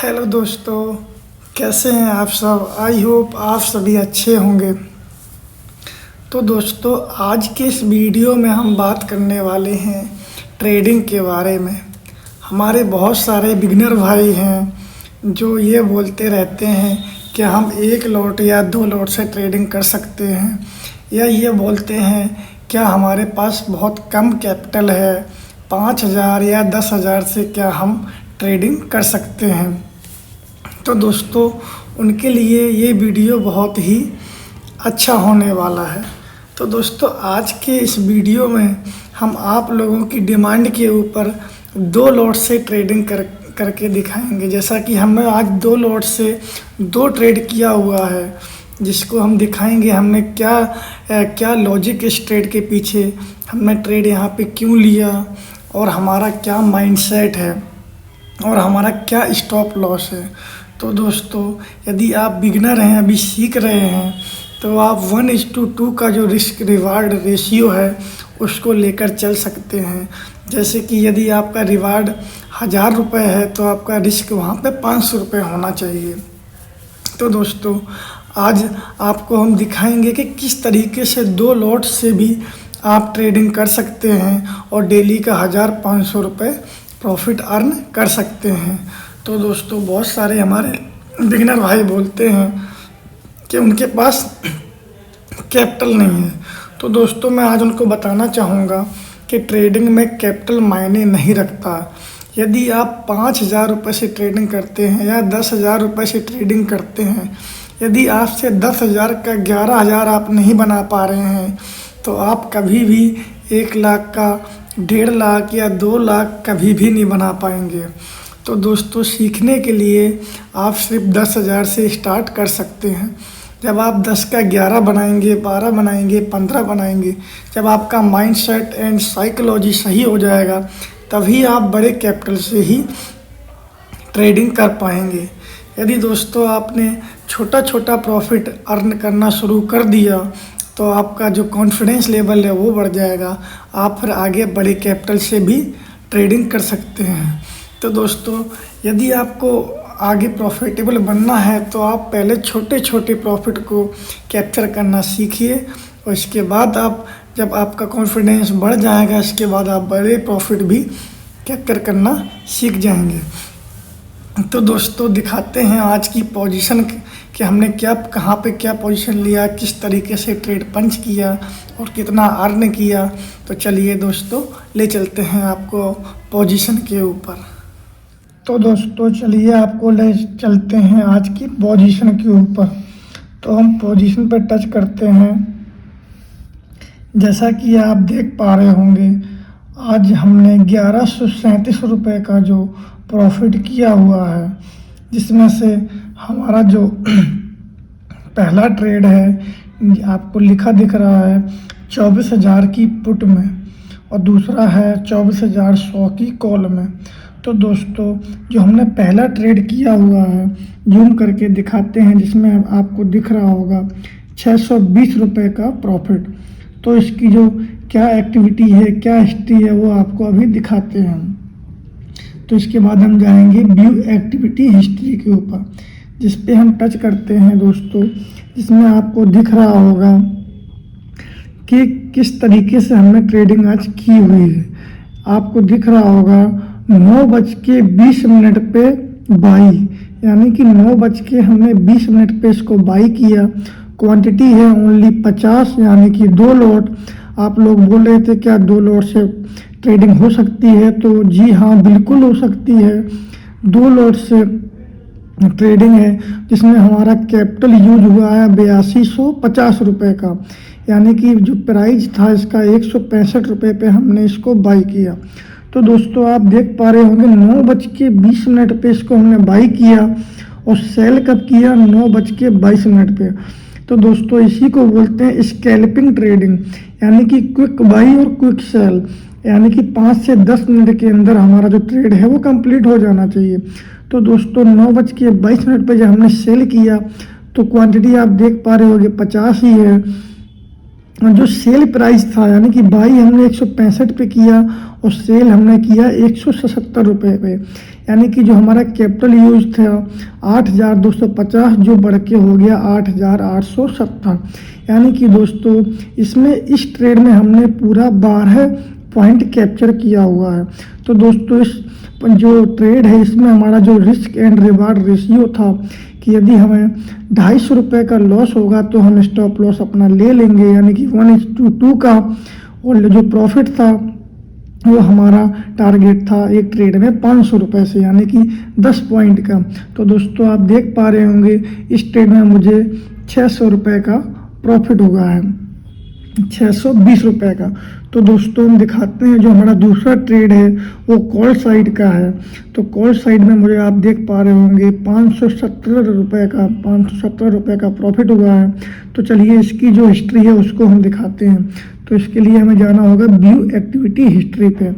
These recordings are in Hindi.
हेलो दोस्तों, कैसे हैं आप सब। आई होप आप सभी अच्छे होंगे। तो दोस्तों, आज के इस वीडियो में हम बात करने वाले हैं ट्रेडिंग के बारे में। हमारे बहुत सारे बिगिनर भाई हैं जो ये बोलते रहते हैं कि हम एक लॉट या दो लॉट से ट्रेडिंग कर सकते हैं, या ये बोलते हैं क्या हमारे पास बहुत कम कैपिटल है, 5,000 या 10,000 से क्या हम ट्रेडिंग कर सकते हैं। तो दोस्तों, उनके लिए ये वीडियो बहुत ही अच्छा होने वाला है। तो दोस्तों, आज के इस वीडियो में हम आप लोगों की डिमांड के ऊपर दो लॉट से ट्रेडिंग करके दिखाएंगे। जैसा कि हमने आज दो लॉट से दो ट्रेड किया हुआ है, जिसको हम दिखाएंगे हमने क्या लॉजिक इस ट्रेड के पीछे, हमने ट्रेड यहाँ पे क्यों लिया और हमारा क्या माइंडसेट है और हमारा क्या स्टॉप लॉस है। तो दोस्तों, यदि आप बिगिनर हैं, अभी सीख रहे हैं, तो आप 1:2 का जो रिस्क रिवार्ड रेशियो है उसको लेकर चल सकते हैं। जैसे कि यदि आपका रिवार्ड 1,000 रुपये है तो आपका रिस्क वहाँ पे 500 रुपये होना चाहिए। तो दोस्तों, आज आपको हम दिखाएंगे कि किस तरीके से दो लॉट से भी आप ट्रेडिंग कर सकते हैं और डेली का 1,500 रुपये प्रॉफिट अर्न कर सकते हैं। तो दोस्तों, बहुत सारे हमारे बिगिनर भाई बोलते हैं कि उनके पास कैपिटल नहीं है। तो दोस्तों, मैं आज उनको बताना चाहूँगा कि ट्रेडिंग में कैपिटल मायने नहीं रखता। यदि आप 5,000 रुपये से ट्रेडिंग करते हैं या 10,000 रुपये से ट्रेडिंग करते हैं, यदि आपसे 10,000 का 11,000 आप नहीं बना पा रहे हैं, तो आप कभी भी 1 लाख का 1.5 लाख या 2 लाख कभी भी नहीं बना पाएंगे। तो दोस्तों, सीखने के लिए आप सिर्फ 10,000 से स्टार्ट कर सकते हैं। जब आप 10 का 11 बनाएंगे, 12 बनाएंगे, 15 बनाएंगे, जब आपका माइंडसेट एंड साइकोलॉजी सही हो जाएगा, तभी आप बड़े कैपिटल से ही ट्रेडिंग कर पाएंगे। यदि दोस्तों आपने छोटा छोटा प्रॉफिट अर्न करना शुरू कर दिया, तो आपका जो कॉन्फिडेंस लेवल है वो बढ़ जाएगा। आप फिर आगे बड़े कैपिटल से भी ट्रेडिंग कर सकते हैं। तो दोस्तों, यदि आपको आगे प्रॉफिटेबल बनना है, तो आप पहले छोटे छोटे प्रॉफिट को कैप्चर करना सीखिए, और इसके बाद आप जब आपका कॉन्फिडेंस बढ़ जाएगा, इसके बाद आप बड़े प्रॉफिट भी कैप्चर करना सीख जाएंगे। तो दोस्तों, दिखाते हैं आज की पोजीशन कि हमने कहाँ पे क्या पोजीशन लिया, किस तरीके से ट्रेड पंच किया और कितना अर्न किया। तो चलिए दोस्तों, ले चलते हैं आपको पोजीशन के ऊपर। तो दोस्तों, चलिए आपको ले चलते हैं आज की पोजीशन के ऊपर। तो हम पोजीशन पर टच करते हैं। जैसा कि आप देख पा रहे होंगे, आज हमने 1137 रुपये का जो प्रॉफिट किया हुआ है, जिसमें से हमारा जो पहला ट्रेड है आपको लिखा दिख रहा है 24,000 की पुट में, और दूसरा है 24,100 की कॉल में। तो दोस्तों, जो हमने पहला ट्रेड किया हुआ है, जूम करके दिखाते हैं, जिसमें आपको दिख रहा होगा 620 रुपये का प्रॉफिट। तो इसकी जो क्या एक्टिविटी है, क्या हिस्ट्री है, वो आपको अभी दिखाते हैं। तो इसके बाद हम जाएंगे व्यू एक्टिविटी हिस्ट्री के ऊपर, जिस पे हम टच करते हैं दोस्तों, जिसमें आपको दिख रहा होगा कि किस तरीके से हमने ट्रेडिंग आज की हुई है। आपको दिख रहा होगा 9:20 पे बाई, यानी कि 9 हमने 20 मिनट पे इसको बाई किया। क्वांटिटी है ओनली 50, यानी कि 2 लॉट। आप लोग बोल रहे थे क्या 2 लॉट से ट्रेडिंग हो सकती है, तो जी हाँ, बिल्कुल हो सकती है। 2 लॉट से ट्रेडिंग है, जिसमें हमारा कैपिटल यूज हुआ है 8250 रुपये का, यानी कि जो प्राइस था इसका 165 रुपये पे हमने इसको बाई किया। तो दोस्तों, आप देख पा रहे होंगे 9:20 पे इसको हमने बाई किया, और सेल कब किया, 9:22 पे। तो दोस्तों, इसी को बोलते हैं स्कैल्पिंग ट्रेडिंग, यानी कि क्विक बाई और क्विक सेल, यानी कि 5 से 10 मिनट के अंदर हमारा जो ट्रेड है वो कंप्लीट हो जाना चाहिए। तो दोस्तों, 9:22 पे जब हमने सेल किया, तो क्वांटिटी आप देख पा रहे होंगे 50 ही है। जो सेल प्राइस था, यानी कि बाई हमने 165 पे किया और सेल हमने किया 177 रुपये पे, यानी कि जो हमारा कैपिटल यूज था 8,250 जो बढ़ के हो गया 8,870। यानी कि दोस्तों इसमें इस ट्रेड में हमने पूरा 12 पॉइंट कैप्चर किया हुआ है। तो दोस्तों इस जो ट्रेड है इसमें हमारा जो रिस्क एंड रिवार्ड रेशियो था कि यदि हमें 250 रुपये का लॉस होगा तो हम स्टॉप लॉस अपना ले लेंगे, यानी कि 1:2 का। और जो प्रॉफिट था वो हमारा टारगेट था एक ट्रेड में 500 रुपये से, यानी कि 10 पॉइंट का। तो दोस्तों आप देख पा रहे होंगे इस ट्रेड में मुझे 600 रुपये का प्रॉफिट हुआ है, 620 रुपये का। तो दोस्तों हम दिखाते हैं जो हमारा दूसरा ट्रेड है वो कॉल साइड का है। तो कॉल साइड में मुझे आप देख पा रहे होंगे 517 रुपये का प्रॉफिट हुआ है। तो चलिए इसकी जो हिस्ट्री है उसको हम दिखाते हैं। तो इसके लिए हमें जाना होगा व्यू एक्टिविटी हिस्ट्री पे।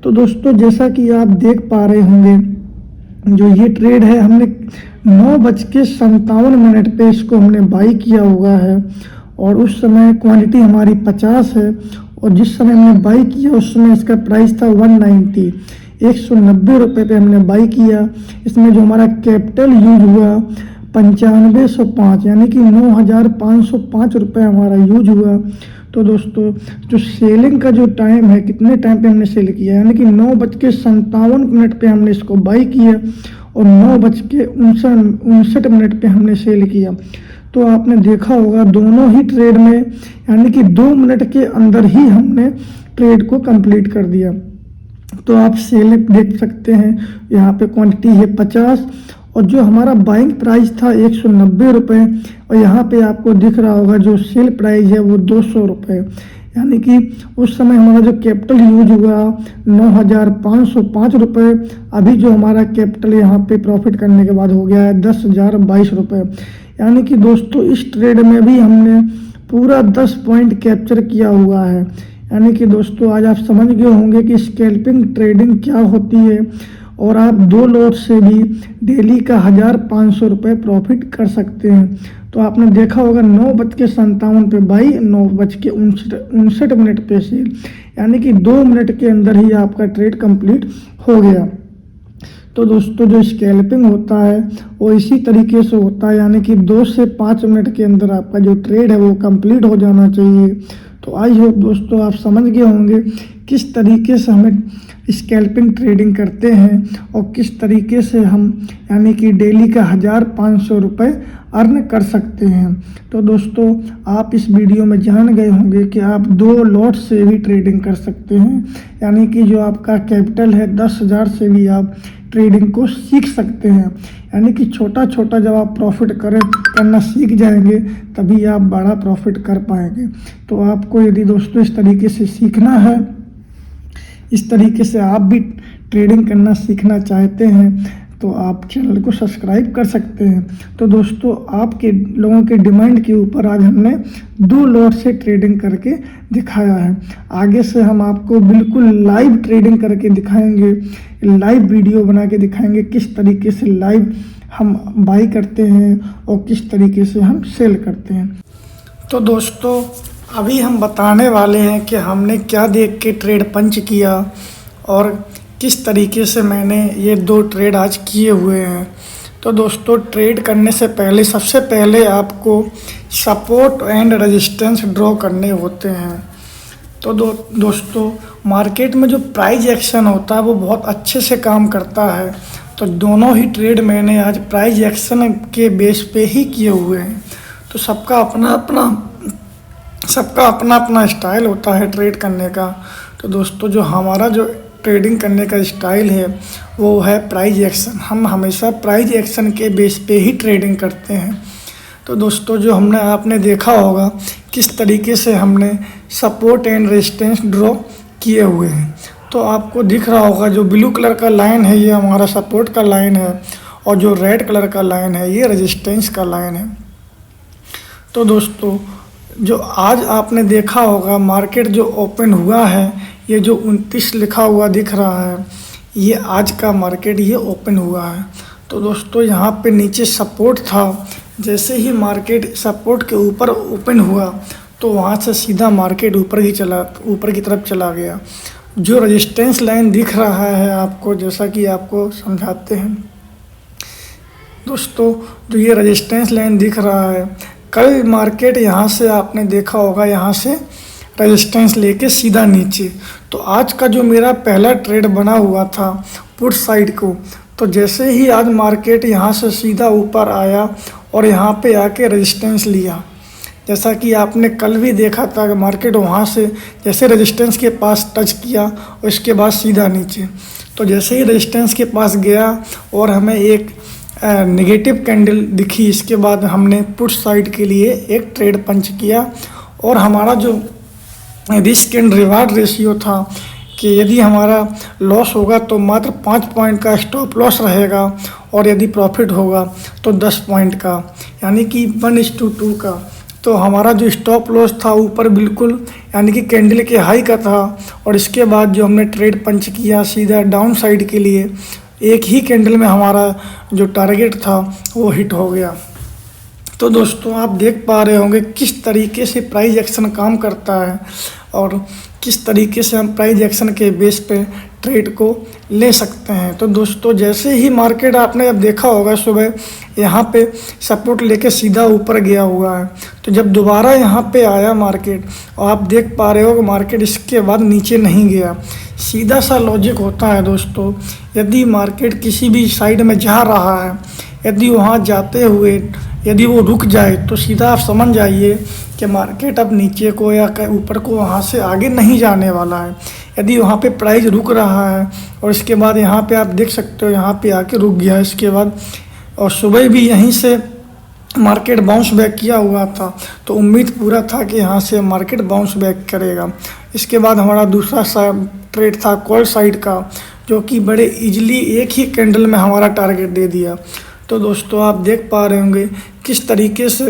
तो दोस्तों जैसा कि आप देख पा रहे होंगे जो ये ट्रेड है हमने 9:57 पे इसको हमने बाई किया हुआ है और उस समय क्वांटिटी हमारी 50 है और जिस समय हमने बाई किया उस समय इसका प्राइस था 190, 190 रुपये पे हमने बाई किया। इसमें जो हमारा कैपिटल यूज हुआ 9505, यानी कि 9,505 रुपये हमारा यूज हुआ। तो दोस्तों जो सेलिंग का जो टाइम है कितने टाइम पे हमने सेल किया, यानी कि 9:57 पे हमने इसको बाई किया और 9:59 पे हमने सेल किया। तो आपने देखा होगा दोनों ही ट्रेड में यानी कि 2 मिनट के अंदर ही हमने ट्रेड को कंप्लीट कर दिया। तो आप सेल देख सकते हैं यहाँ पे क्वांटिटी है 50 और जो हमारा बाइंग प्राइस था 190 रुपये और यहाँ पे आपको दिख रहा होगा जो सेल प्राइस है वो 200 रुपये। यानी कि उस समय हमारा जो कैपिटल यूज हुआ 9,505 रुपये। अभी जो हमारा कैपिटल यहाँ पे प्रॉफिट करने के बाद हो गया है 10,022 रुपये। यानी कि दोस्तों इस ट्रेड में भी हमने पूरा 10 पॉइंट कैप्चर किया हुआ है। यानी कि दोस्तों आज आप समझ गए होंगे कि स्कैल्पिंग ट्रेडिंग क्या होती है और आप 2 लॉट से भी डेली का 1,500 रुपये प्रॉफिट कर सकते हैं। तो आपने देखा होगा 9:57 पे बाई, 9:59 पे सेल, यानी कि 2 मिनट के अंदर ही आपका ट्रेड कंप्लीट हो गया। तो दोस्तों जो स्कैल्पिंग होता है वो इसी तरीके से होता है, यानी कि 2 से 5 मिनट के अंदर आपका जो ट्रेड है वो कंप्लीट हो जाना चाहिए। तो आई होप दोस्तों आप समझ गए होंगे किस तरीके से हमें स्कैल्पिंग ट्रेडिंग करते हैं और किस तरीके से हम यानी कि डेली का 1,500 रुपये अर्न कर सकते हैं। तो दोस्तों आप इस वीडियो में जान गए होंगे कि आप 2 लॉट से भी ट्रेडिंग कर सकते हैं, यानी कि जो आपका कैपिटल है 10,000 से भी आप ट्रेडिंग को सीख सकते हैं। यानी कि छोटा छोटा जब आप प्रॉफिट करना सीख जाएंगे तभी आप बड़ा प्रॉफिट कर पाएंगे। तो आपको यदि दोस्तों इस तरीके से सीखना है, इस तरीके से आप भी ट्रेडिंग करना सीखना चाहते हैं तो आप चैनल को सब्सक्राइब कर सकते हैं। तो दोस्तों आपके लोगों के डिमांड के ऊपर आज हमने 2 लॉट से ट्रेडिंग करके दिखाया है। आगे से हम आपको बिल्कुल लाइव ट्रेडिंग करके दिखाएंगे, लाइव वीडियो बना के दिखाएंगे किस तरीके से लाइव हम बाई करते हैं और किस तरीके से हम सेल करते हैं। तो दोस्तों अभी हम बताने वाले हैं कि हमने क्या देख के ट्रेड पंच किया और किस तरीके से मैंने ये 2 ट्रेड आज किए हुए हैं। तो दोस्तों ट्रेड करने से पहले सबसे पहले आपको सपोर्ट एंड रेजिस्टेंस ड्रॉ करने होते हैं। तो दोस्तों मार्केट में जो प्राइस एक्शन होता है वो बहुत अच्छे से काम करता है। तो दोनों ही ट्रेड मैंने आज प्राइस एक्शन के बेस पे ही किए हुए हैं। तो सबका अपना अपना स्टाइल होता है ट्रेड करने का। तो दोस्तों जो हमारा जो ट्रेडिंग करने का स्टाइल है वो है प्राइस एक्शन। हम हमेशा प्राइस एक्शन के बेस पे ही ट्रेडिंग करते हैं। तो दोस्तों जो आपने देखा होगा किस तरीके से हमने सपोर्ट एंड रेजिस्टेंस ड्रॉ किए हुए हैं। तो आपको दिख रहा होगा जो ब्लू कलर का लाइन है ये हमारा सपोर्ट का लाइन है और जो रेड कलर का लाइन है ये रेजिस्टेंस का लाइन है। तो दोस्तों जो आज आपने देखा होगा मार्केट जो ओपन हुआ है, ये जो 29 लिखा हुआ दिख रहा है, ये आज का मार्केट ये ओपन हुआ है। तो दोस्तों यहाँ पे नीचे सपोर्ट था, जैसे ही मार्केट सपोर्ट के ऊपर ओपन हुआ तो वहाँ से सीधा मार्केट ऊपर की तरफ चला गया। जो रेजिस्टेंस लाइन दिख रहा है आपको, जैसा कि आपको समझाते हैं दोस्तों, जो ये रेजिस्टेंस लाइन दिख रहा है, कल मार्केट यहाँ से आपने देखा होगा, यहाँ से रेजिस्टेंस लेके सीधा नीचे। तो आज का जो मेरा पहला ट्रेड बना हुआ था पुट साइड को, तो जैसे ही आज मार्केट यहाँ से सीधा ऊपर आया और यहाँ पे आके रेजिस्टेंस लिया, जैसा कि आपने कल भी देखा था कि मार्केट वहाँ से जैसे रेजिस्टेंस के पास टच किया और इसके बाद सीधा नीचे, तो जैसे ही रेजिस्टेंस के पास गया और हमें एक नेगेटिव कैंडल दिखी, इसके बाद हमने पुट साइड के लिए एक ट्रेड पंच किया और हमारा जो रिस्क एंड रिवार्ड रेशियो था कि यदि हमारा लॉस होगा तो मात्र 5 पॉइंट का स्टॉप लॉस रहेगा और यदि प्रॉफिट होगा तो 10 पॉइंट का, यानी कि 1:2 का। तो हमारा जो स्टॉप लॉस था ऊपर बिल्कुल यानी कि कैंडल के हाई का था और इसके बाद जो हमने ट्रेड पंच किया सीधा डाउन साइड के लिए, एक ही कैंडल में हमारा जो टारगेट था वो हिट हो गया। तो दोस्तों आप देख पा रहे होंगे किस तरीके से प्राइस एक्शन काम करता है और किस तरीके से हम प्राइस एक्शन के बेस पे ट्रेड को ले सकते हैं। तो दोस्तों जैसे ही मार्केट आपने अब देखा होगा सुबह यहाँ पे सपोर्ट लेके सीधा ऊपर गया हुआ है, तो जब दोबारा यहाँ पे आया मार्केट और आप देख पा रहे हो कि मार्केट इसके बाद नीचे नहीं गया। सीधा सा लॉजिक होता है दोस्तों, यदि मार्केट किसी भी साइड में जा रहा है, यदि वहाँ जाते हुए यदि वो रुक जाए तो सीधा आप समझ जाइए कि मार्केट अब नीचे को या ऊपर को वहाँ से आगे नहीं जाने वाला है। यदि वहाँ पे प्राइस रुक रहा है और इसके बाद यहाँ पे आप देख सकते हो यहाँ पे आके रुक गया इसके बाद, और सुबह भी यहीं से मार्केट बाउंस बैक किया हुआ था, तो उम्मीद पूरा था कि यहाँ से मार्केट बाउंस बैक करेगा। इसके बाद हमारा दूसरा ट्रेड था कॉल साइड का, जो कि बड़े इजीली एक ही कैंडल में हमारा टारगेट दे दिया। तो दोस्तों आप देख पा रहे होंगे किस तरीके से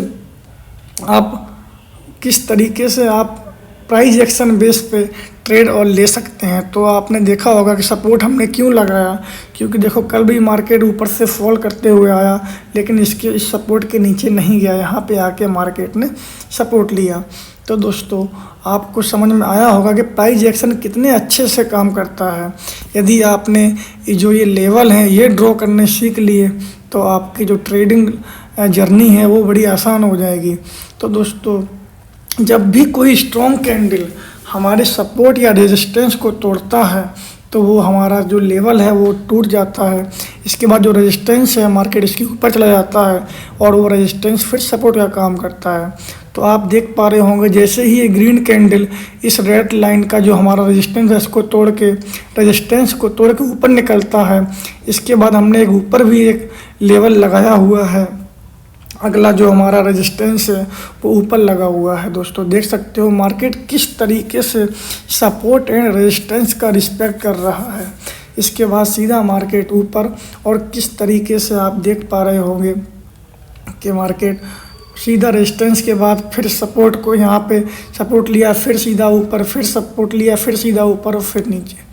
आप प्राइस एक्शन बेस पे ट्रेड और ले सकते हैं। तो आपने देखा होगा कि सपोर्ट हमने क्यों लगाया, क्योंकि देखो कल भी मार्केट ऊपर से फॉल करते हुए आया लेकिन इस सपोर्ट के नीचे नहीं गया, यहाँ पे आके मार्केट ने सपोर्ट लिया। तो दोस्तों आपको समझ में आया होगा कि प्राइस एक्शन कितने अच्छे से काम करता है। यदि आपने जो ये लेवल हैं ये ड्रॉ करने सीख लिए तो आपकी जो ट्रेडिंग जर्नी है वो बड़ी आसान हो जाएगी। तो दोस्तों जब भी कोई स्ट्रॉन्ग कैंडल हमारे सपोर्ट या रेजिस्टेंस को तोड़ता है तो वो हमारा जो लेवल है वो टूट जाता है। इसके बाद जो रेजिस्टेंस है मार्केट इसके ऊपर चला जाता है और वो रेजिस्टेंस फिर सपोर्ट का काम करता है। तो आप देख पा रहे होंगे जैसे ही ये ग्रीन कैंडल इस रेड लाइन का जो हमारा रेजिस्टेंस है इसको तोड़ के ऊपर निकलता है, इसके बाद हमने एक ऊपर भी एक लेवल लगाया हुआ है, अगला जो हमारा रेजिस्टेंस है वो ऊपर लगा हुआ है। दोस्तों देख सकते हो मार्केट किस तरीके से सपोर्ट एंड रेजिस्टेंस का रिस्पेक्ट कर रहा है। इसके बाद सीधा मार्केट ऊपर, और किस तरीके से आप देख पा रहे होंगे कि मार्केट सीधा रेजिस्टेंस के बाद फिर सपोर्ट को यहाँ पे सपोर्ट लिया, फिर सीधा ऊपर, फिर सपोर्ट लिया, फिर सीधा ऊपर और फिर नीचे।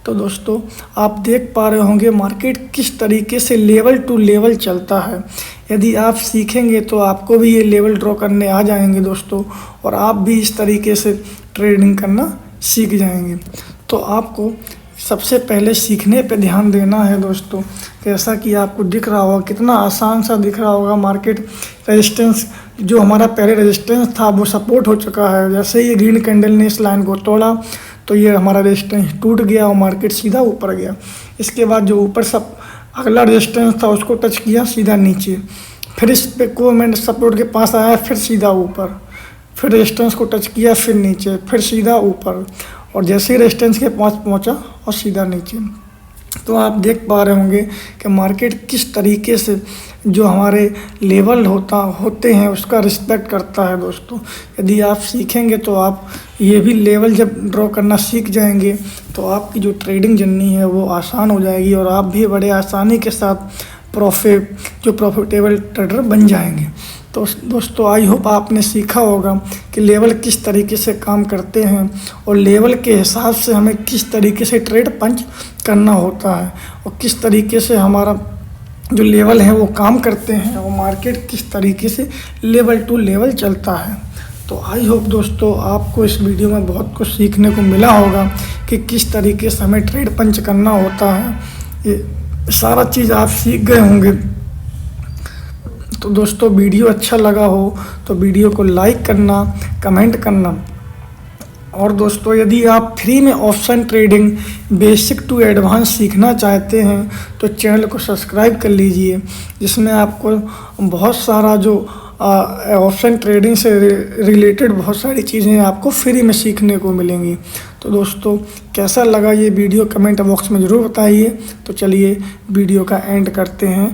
तो दोस्तों आप देख पा रहे होंगे मार्केट किस तरीके से लेवल टू लेवल चलता है। यदि आप सीखेंगे तो आपको भी ये लेवल ड्रॉ करने आ जाएंगे दोस्तों, और आप भी इस तरीके से ट्रेडिंग करना सीख जाएंगे। तो आपको सबसे पहले सीखने पे ध्यान देना है दोस्तों। जैसा कि आपको दिख रहा होगा, कितना आसान सा दिख रहा होगा, मार्केट रेजिस्टेंस जो हमारा पहले रेजिस्टेंस था वो सपोर्ट हो चुका है। जैसे ही ग्रीन कैंडल ने इस लाइन को तोड़ा तो ये हमारा रेजिस्टेंस टूट गया और मार्केट सीधा ऊपर गया। इसके बाद जो ऊपर सब अगला रेजिस्टेंस था उसको टच किया सीधा नीचे, फिर इस पे को मैंने सपोर्ट के पास आया, फिर सीधा ऊपर, फिर रेजिस्टेंस को टच किया, फिर नीचे, फिर सीधा ऊपर, और जैसे ही रेजिस्टेंस के पास पहुंचा और सीधा नीचे। तो आप देख पा रहे होंगे कि मार्केट किस तरीके से जो हमारे लेवल होते हैं उसका रिस्पेक्ट करता है दोस्तों। यदि आप सीखेंगे तो आप ये भी लेवल जब ड्रॉ करना सीख जाएंगे तो आपकी जो ट्रेडिंग जर्नी है वो आसान हो जाएगी और आप भी बड़े आसानी के साथ प्रॉफिटेबल ट्रेडर बन जाएंगे। तो दोस्तों आई होप आपने सीखा होगा कि लेवल किस तरीके से काम करते हैं और लेवल के हिसाब से हमें किस तरीके से ट्रेड पंच करना होता है और किस तरीके से हमारा जो लेवल है वो काम करते हैं और मार्केट किस तरीके से लेवल टू लेवल चलता है। तो आई होप दोस्तों आपको इस वीडियो में बहुत कुछ सीखने को मिला होगा कि किस तरीके से हमें ट्रेड पंच करना होता है, ये सारा चीज़ आप सीख गए होंगे। तो दोस्तों वीडियो अच्छा लगा हो तो वीडियो को लाइक करना, कमेंट करना। और दोस्तों यदि आप फ्री में option trading basic to advance सीखना चाहते हैं तो चैनल को सब्सक्राइब कर लीजिए, जिसमें आपको बहुत सारा जो ऑप्शन ट्रेडिंग से रिलेटेड बहुत सारी चीज़ें आपको फ्री में सीखने को मिलेंगी। तो दोस्तों कैसा लगा ये वीडियो कमेंट बॉक्स में ज़रूर बताइए। तो चलिए वीडियो का एंड करते हैं।